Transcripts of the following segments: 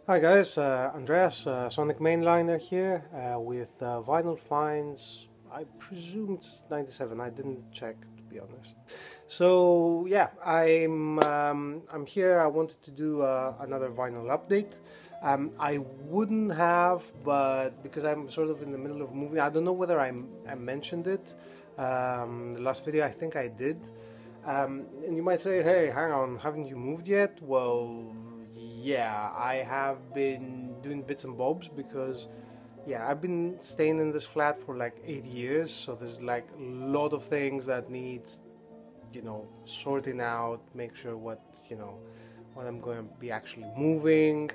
Hi guys, Andreas, Sonic Mainliner here with Vinyl Finds. I presume it's 97. I didn't check, to be honest. So yeah, I'm here. I wanted to do another vinyl update. I wouldn't have, but because I'm sort of in the middle of moving, I don't know whether I mentioned it. The last video, I think I did. And you might say, hey, hang on, haven't you moved yet? Well, yeah, I have been doing bits and bobs because, yeah, I've been staying in this flat for like 8 years, so there's like a lot of things that need, sorting out, make sure what I'm going to be actually moving.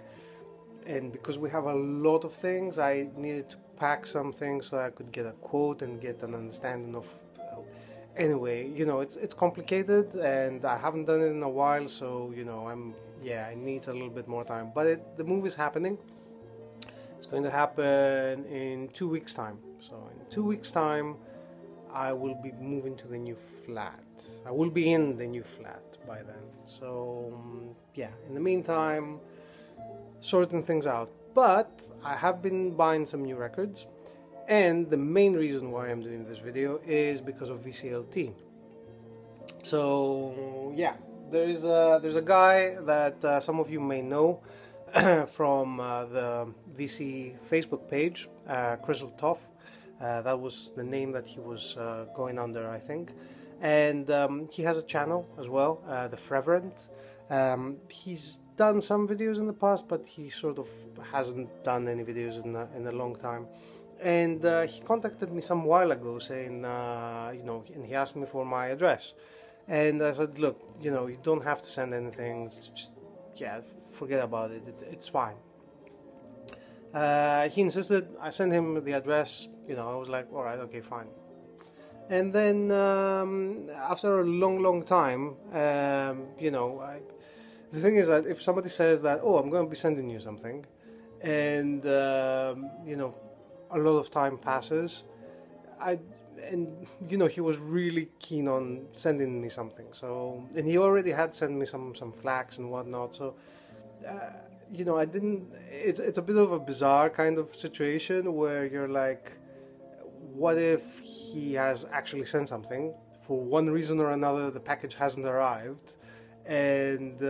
And because we have a lot of things, I needed to pack some things so I could get a quote and get an understanding of. Anyway, it's complicated, and I haven't done it in a while, so it needs a little bit more time. But the move is happening. It's going to happen in 2 weeks' time. So in 2 weeks' time, I will be moving to the new flat. I will be in the new flat by then. So in the meantime, sorting things out. But I have been buying some new records. And the main reason why I'm doing this video is because of VCLT. So yeah, there's a guy that some of you may know from the VC Facebook page, Crystal Toff. That was the name that he was going under, I think. And he has a channel as well, the Freverent. He's done some videos in the past, but he sort of hasn't done any videos in a long time. And he contacted me some while ago saying, and he asked me for my address. And I said, look, you don't have to send anything. Just, forget about it. It's fine. He insisted. I sent him the address. I was like, all right, okay, fine. And then after a long time, the thing is that if somebody says that, oh, I'm going to be sending you something, and a lot of time passes, he was really keen on sending me something. So, and he already had sent me some flags and whatnot. So, I didn't. It's a bit of a bizarre kind of situation where you're like, what if he has actually sent something? For one reason or another, the package hasn't arrived, and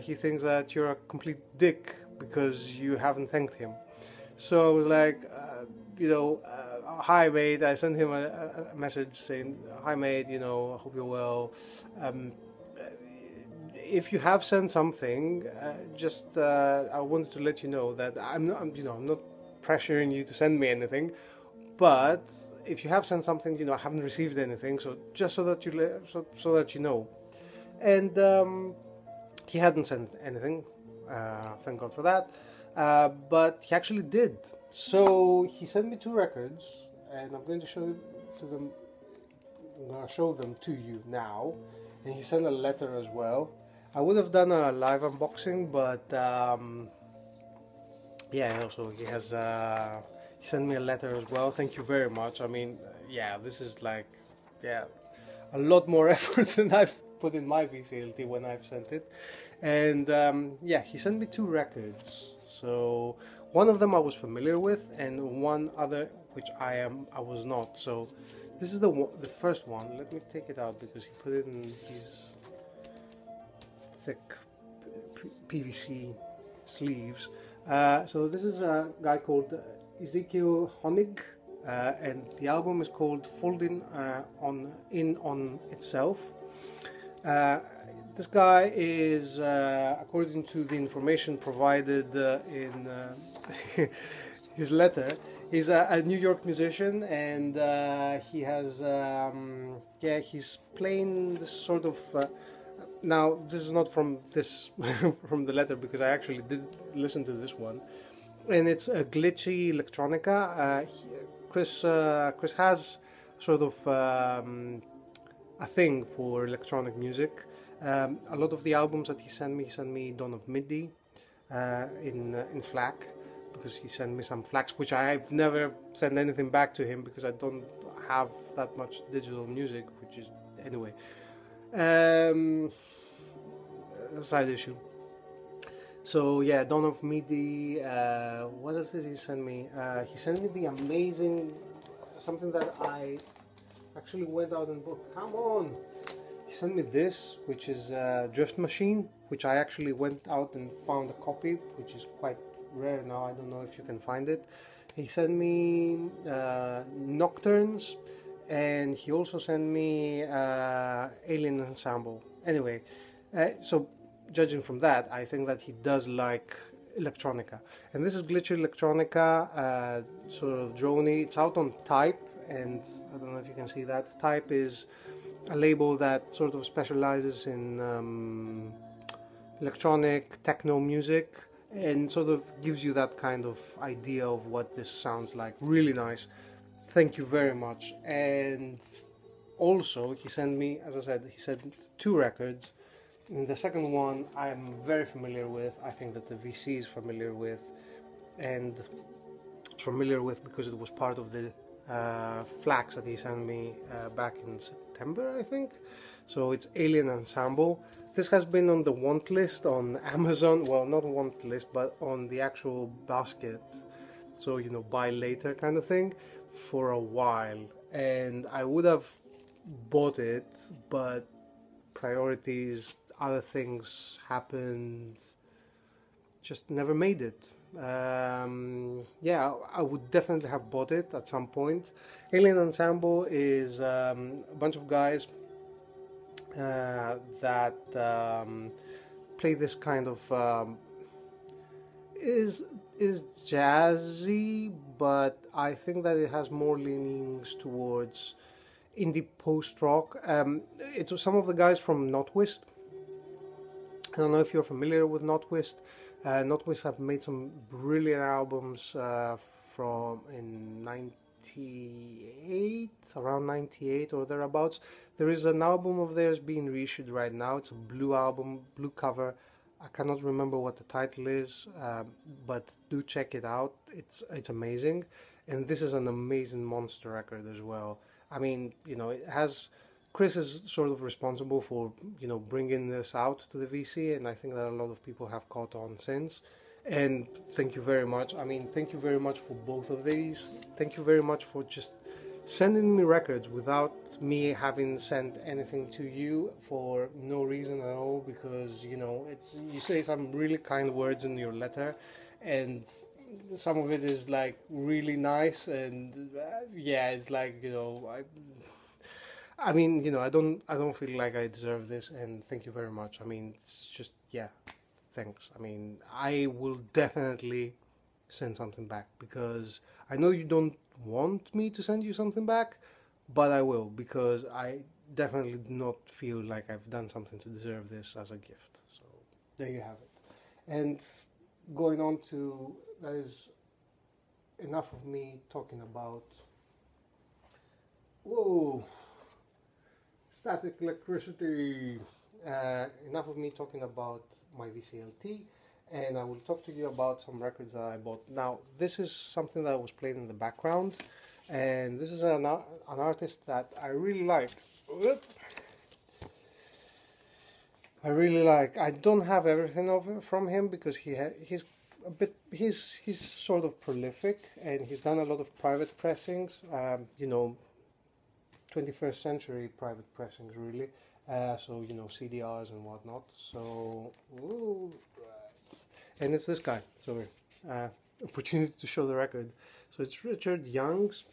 he thinks that you're a complete dick because you haven't thanked him. So I was like, hi mate. I sent him a message saying, hi mate, I hope you're well. If you have sent something, I wanted to let you know that I'm not pressuring you to send me anything, but if you have sent something, I haven't received anything, so just so that you know. And he hadn't sent anything, thank God for that. But he actually did. So he sent me 2 records, and I'm going to show them. I'm going to show them to you now. And he sent a letter as well. I would have done a live unboxing, but also he has he sent me a letter as well. Thank you very much. I mean, this is like a lot more effort than I've put in my VCLT when I've sent it. And he sent me 2 records. So one of them I was familiar with, and one other which I was not. So this is the first one. Let me take it out because he put it in these thick PVC sleeves. So this is a guy called Ezekiel Honig, and the album is called Folding on Itself. This guy is, according to the information provided in his letter, he's a New York musician, and he has, he's playing this sort of. Now, this is not from this from the letter because I actually did listen to this one, and it's a glitchy electronica. Chris has sort of a thing for electronic music. A lot of the albums that he sent me Dawn of Midday in FLAC, because he sent me some FLACs, which I've never sent anything back to him because I don't have that much digital music, which is anyway a side issue. So yeah, Dawn of MIDI. What else did he send me? He sent me the amazing something that I actually went out and bought. Come on! He sent me this, which is Drift Machine, which I actually went out and found a copy, which is quite rare now. I don't know if you can find it. He sent me Nocturnes, and he also sent me Alien Ensemble. Anyway, so judging from that, I think that he does like electronica, and this is glitchy electronica, sort of droney. It's out on Type, and I don't know if you can see that. Type is a label that sort of specializes in electronic techno music, and sort of gives you that kind of idea of what this sounds like. Really nice. Thank you very much. And also he sent me, as I said, he sent 2 records. And the second one I'm very familiar with. I think that the VC is familiar with, and familiar with because it was part of the flags that he sent me back in September, I think. So it's Alien Ensemble. This has been on the want list on Amazon. Well, not want list, but on the actual basket. So, you know, buy later kind of thing for a while. And I would have bought it, but priorities, other things happened, just never made it. Yeah, I would definitely have bought it at some point. Alien Ensemble is a bunch of guys that play this kind of is jazzy, but I think that it has more leanings towards indie post rock. It's some of the guys from Notwist. I don't know if you're familiar with Notwist. Notwist have made some brilliant albums from in 98, around 98 or thereabouts. There is an album of theirs being reissued right now. It's a blue album, blue cover. I cannot remember what the title is, but do check it out. It's amazing, and this is an amazing monster record as well. I mean, you know, it has. Chris is sort of responsible for, you know, bringing this out to the VC, and I think that a lot of people have caught on since. And thank you very much. I mean, thank you very much for both of these. Thank you very much for just sending me records without me having sent anything to you for no reason at all, because, you know, it's, you say some really kind words in your letter, and some of it is like really nice, and yeah, it's like, you know, I mean, you know, I don't feel like I deserve this, and thank you very much. I mean, it's just, yeah, thanks. I mean, I will definitely send something back, because I know you don't want me to send you something back, but I will, because I definitely do not feel like I've done something to deserve this as a gift. So there you have it. And going on to, that is enough of me talking about, whoa, static electricity. Enough of me talking about my VCLT, and I will talk to you about some records that I bought. Now, this is something that I was playing in the background, and this is an artist that I really like. I really like. I don't have everything from him, because he's sort of prolific, and he's done a lot of private pressings. You know, 21st century private pressings, really. So, you know, CDRs and whatnot. So, ooh, right. And it's this guy. So, opportunity to show the record. So it's Richard Young's,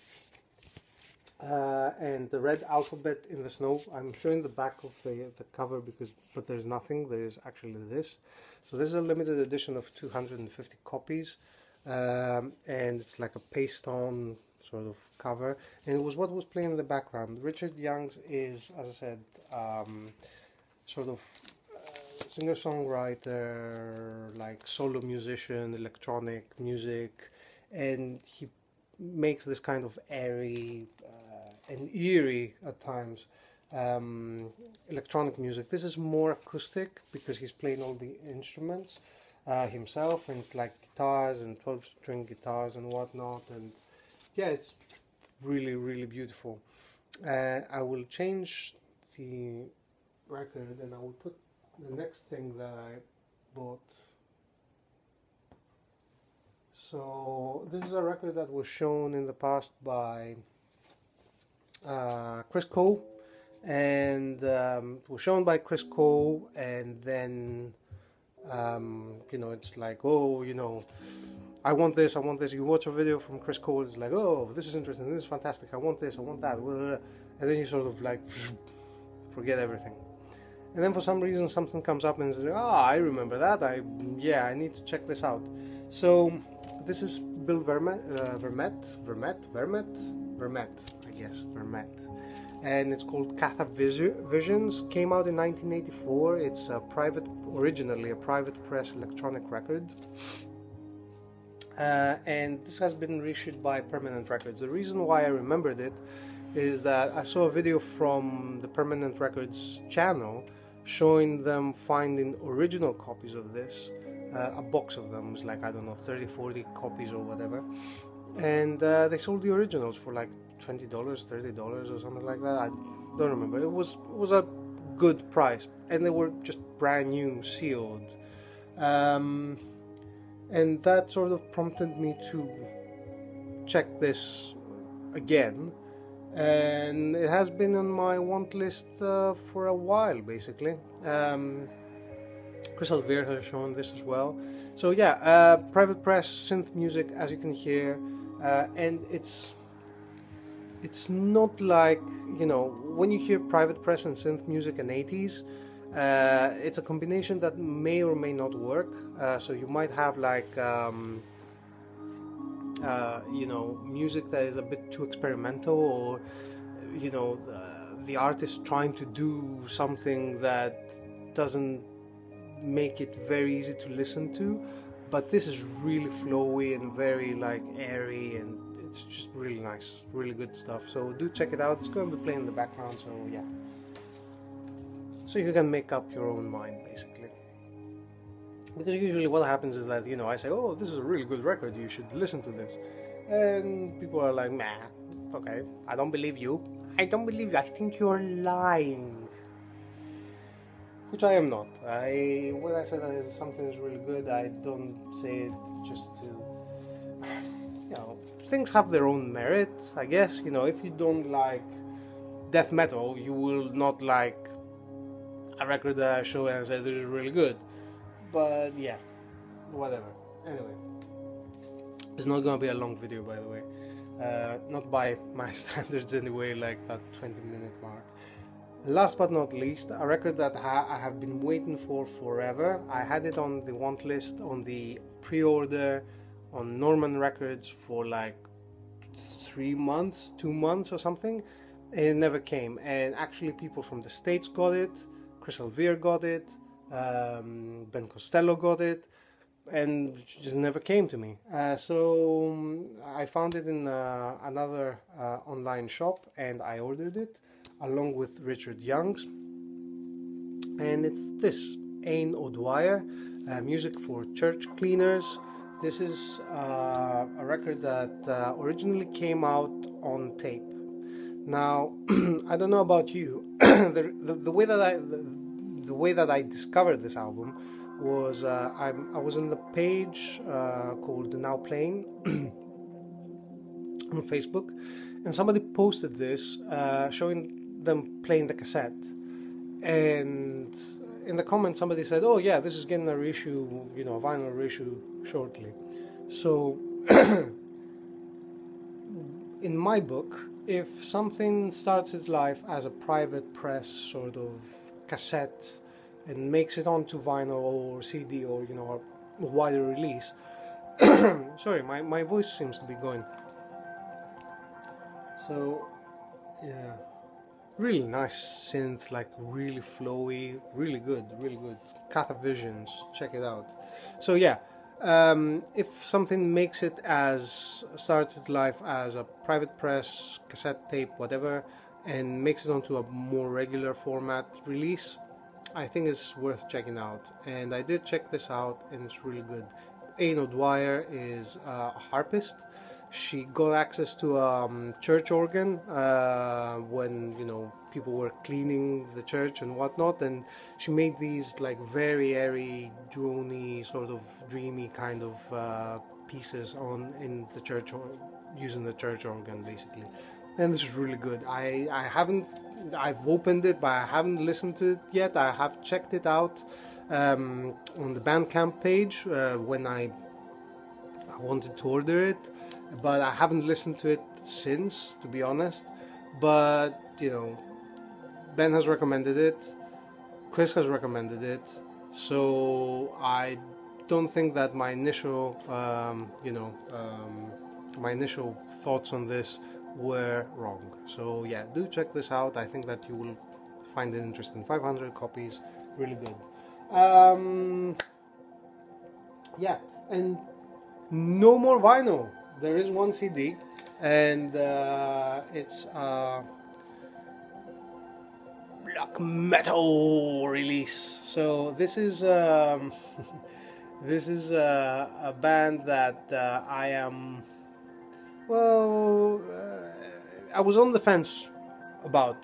and the red alphabet in the snow. I'm showing the back of the cover but there's nothing. There is actually this. So this is a limited edition of 250 copies, and it's like a paste-on sort of cover, and it was what was playing in the background. Richard Young's is, as I said, sort of singer-songwriter, like solo musician, electronic music, and he makes this kind of airy and eerie at times electronic music. This is more acoustic, because he's playing all the instruments himself, and it's like guitars and 12-string guitars and whatnot, and yeah, it's really, really beautiful. I will change the record, and I will put the next thing that I bought So this is a record that was shown in the past by Chris Cole, and it was shown by Chris Cole, and then it's like, oh, I want this, I want this. You watch a video from Chris Cole, it's like, oh, this is interesting, this is fantastic, I want this, I want that, and then you sort of like forget everything. And then for some reason something comes up and says, oh, I remember that, I need to check this out. So this is Bill Verma, Vermet, and it's called Catha Visions. Came out in 1984. It's originally a private press electronic record, and this has been reissued by Permanent Records. The reason why I remembered it is that I saw a video from the Permanent Records channel showing them finding original copies of this. A box of them was like, I don't know, 30-40 copies or whatever, and they sold the originals for like $20, $30 or something like that. I don't remember. It was a good price, and they were just brand new, sealed, and that sort of prompted me to check this again, and it has been on my want list for a while, basically. Chris Alvear has shown this as well. So yeah, private press synth music, as you can hear, and it's not like, when you hear private press and synth music in 80s, it's a combination that may or may not work. So you might have like music that is a bit too experimental, or the artist trying to do something that doesn't make it very easy to listen to. But this is really flowy and very like airy, and it's just really nice, really good stuff. So do check it out. It's going to be playing in the background, so yeah, so you can make up your own mind, basically. Because usually what happens is that, I say, oh, this is a really good record, you should listen to this, and people are like, nah, okay, I don't believe you, I think you're lying. Which I am not. When I say that something is really good, I don't say it just to, things have their own merit, I guess. If you don't like death metal, you will not like a record that I show and say this is really good. But yeah, whatever. Anyway, it's not gonna be a long video, by the way. Not by my standards anyway, like that 20-minute mark. Last but not least, a record that I have been waiting for forever. I had it on the want list, on the pre-order, on Norman Records for like 3 months, 2 months or something, and it never came. And actually people from the States got it, Chris Alvear got it, Ben Costello got it, and it just never came to me. So I found it in another online shop, and I ordered it along with Richard Young's, and it's this Ain O'Dwyer, music for church cleaners. This is a record that originally came out on tape. Now I don't know about you, the way that I discovered this album was I was on the page called Now Playing on Facebook, and somebody posted this showing them playing the cassette, and in the comments somebody said, oh yeah, this is getting a reissue, a vinyl reissue shortly. So in my book, if something starts its life as a private press sort of cassette and makes it onto vinyl or CD or a wider release, sorry, my voice seems to be going. So yeah, really nice synth, like really flowy, really good, really good. Catha Visions, check it out. So yeah, if something starts its life as a private press, cassette tape, whatever, and makes it onto a more regular format release, I think it's worth checking out. And I did check this out, and it's really good. Ain O'Dwyer is a harpist. She got access to a church organ when people were cleaning the church and whatnot, and she made these like very airy, drony, sort of dreamy kind of pieces on in the church, or using the church organ basically. And this is really good. I've opened it, but I haven't listened to it yet. I have checked it out on the Bandcamp page when I wanted to order it, but I haven't listened to it since, to be honest. But you know, Ben has recommended it, Chris has recommended it, so I don't think that my initial my initial thoughts on this were wrong. So yeah, do check this out. I think that you will find it interesting. 500 copies, really good. Yeah, and no more vinyl. There is one CD, and it's black metal release. So this is this is a band that I am, well, I was on the fence about.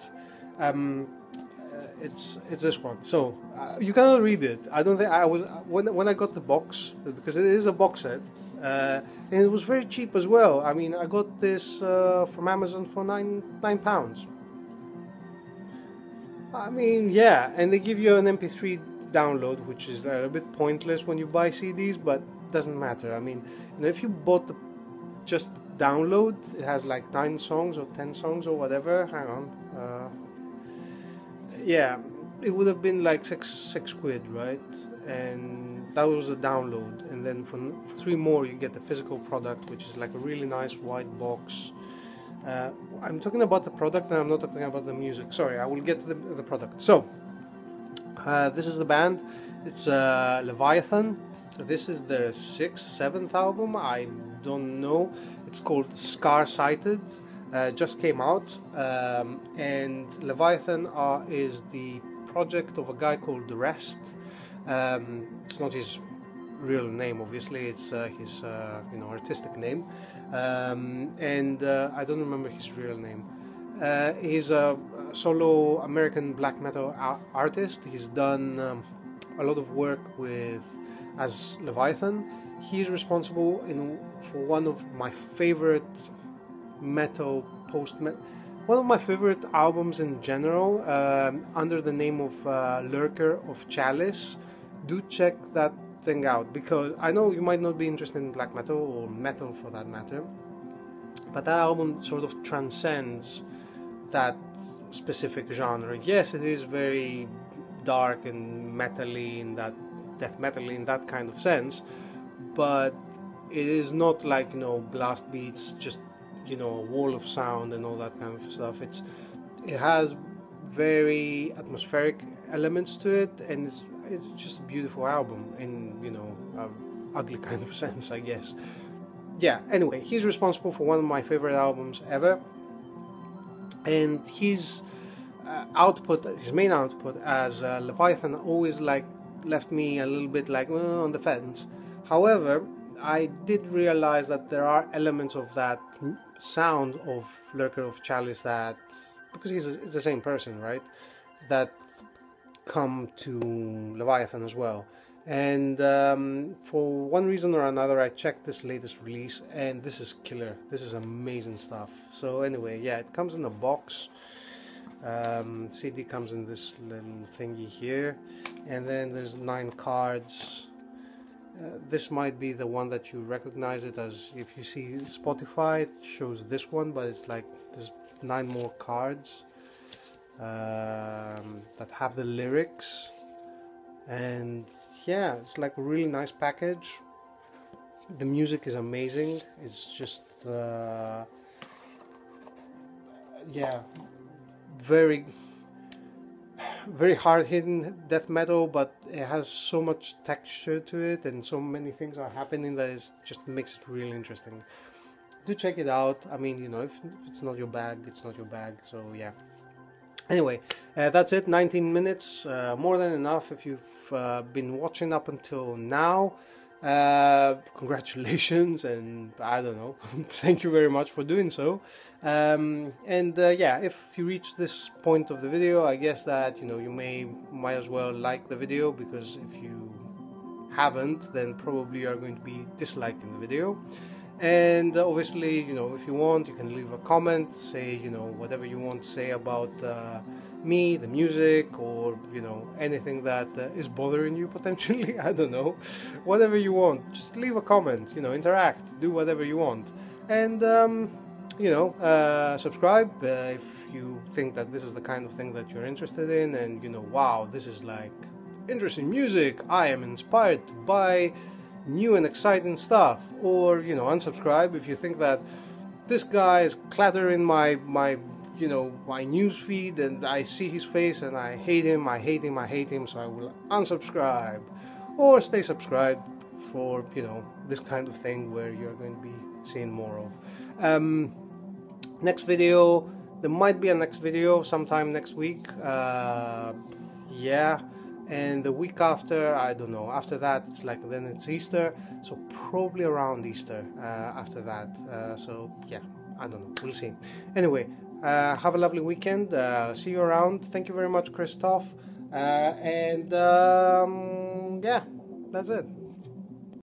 It's this one. So you cannot read it. I don't think I was when I got the box, because it is a box set, and it was very cheap as well. I mean, I got this from Amazon for £9. I mean, yeah, and they give you an MP3 download, which is a bit pointless when you buy CDs, but doesn't matter. I mean, you know, if you bought just download, it has like 9 songs or 10 songs or whatever. Hang on. Yeah, it would have been like six quid, right? And that was a download, and then for 3 more you get the physical product, which is like a really nice white box. I'm talking about the product, and I'm not talking about the music. Sorry, I will get to the product. So this is the band. It's Leviathan. This is their 6th, 7th album. I don't know. It's called Scar-Sighted. Just came out, and Leviathan is the project of a guy called The Rest. It's not his real name, obviously. It's his artistic name, and I don't remember his real name. He's a solo American black metal artist. He's done a lot of work as Leviathan. He's responsible for one of my favorite metal one of my favorite albums in general, under the name of Lurker of Chalice. Do check that thing out, because I know you might not be interested in black metal, or metal for that matter, but that album sort of transcends that specific genre. Yes, it is very dark and metally, in that death metally in that kind of sense, but it is not like, you know, blast beats, just, you know, a wall of sound and all that kind of stuff. It has very atmospheric elements to it, and it's just a beautiful album in, you know, a ugly kind of sense, I guess. Yeah, anyway, he's responsible for one of my favorite albums ever, and his main output as Leviathan always left me a little bit on the fence. However, I did realize that there are elements of that sound of Lurker of Chalice that, because it's the same person, right, that come to Leviathan as well. And for one reason or another, I checked this latest release, and this is killer. This is amazing stuff. So anyway, yeah, it comes in a box. CD comes in this little thingy here, and then there's 9 cards. This might be the one that you recognize it as. If you see Spotify, it shows this one, but it's like there's 9 more cards that have the lyrics, and yeah, it's like a really nice package. The music is amazing. It's just yeah, very hard-hitting death metal, but it has so much texture to it, and so many things are happening that it just makes it really interesting. Do check it out. I mean, you know, if it's not your bag, it's not your bag. So yeah. Anyway, that's it. 19 minutes, more than enough if you've been watching up until now. Congratulations, and I don't know, thank you very much for doing so. Yeah, if you reach this point of the video, I guess that, you know, you might as well like the video, because if you haven't, then probably you are going to be disliking the video. And obviously, you know, if you want, you can leave a comment, say, you know, whatever you want to say about me, the music, or, you know, anything that is bothering you potentially. I don't know, whatever you want, just leave a comment, you know, interact, do whatever you want. And you know, subscribe if you think that this is the kind of thing that you're interested in, and, you know, wow, this is like interesting music, I am inspired to buy new and exciting stuff. Or, you know, unsubscribe if you think that this guy is cluttering my you know, my news feed, and I see his face and I hate him, so I will unsubscribe. Or stay subscribed for, you know, this kind of thing where you're going to be seeing more of. Next video, there might be a next video sometime next week, yeah. And the week after, I don't know. After that, it's like, then it's Easter, so probably around Easter after that. So yeah, I don't know. We'll see. Anyway, have a lovely weekend. See you around. Thank you very much, Christoph. And yeah, that's it.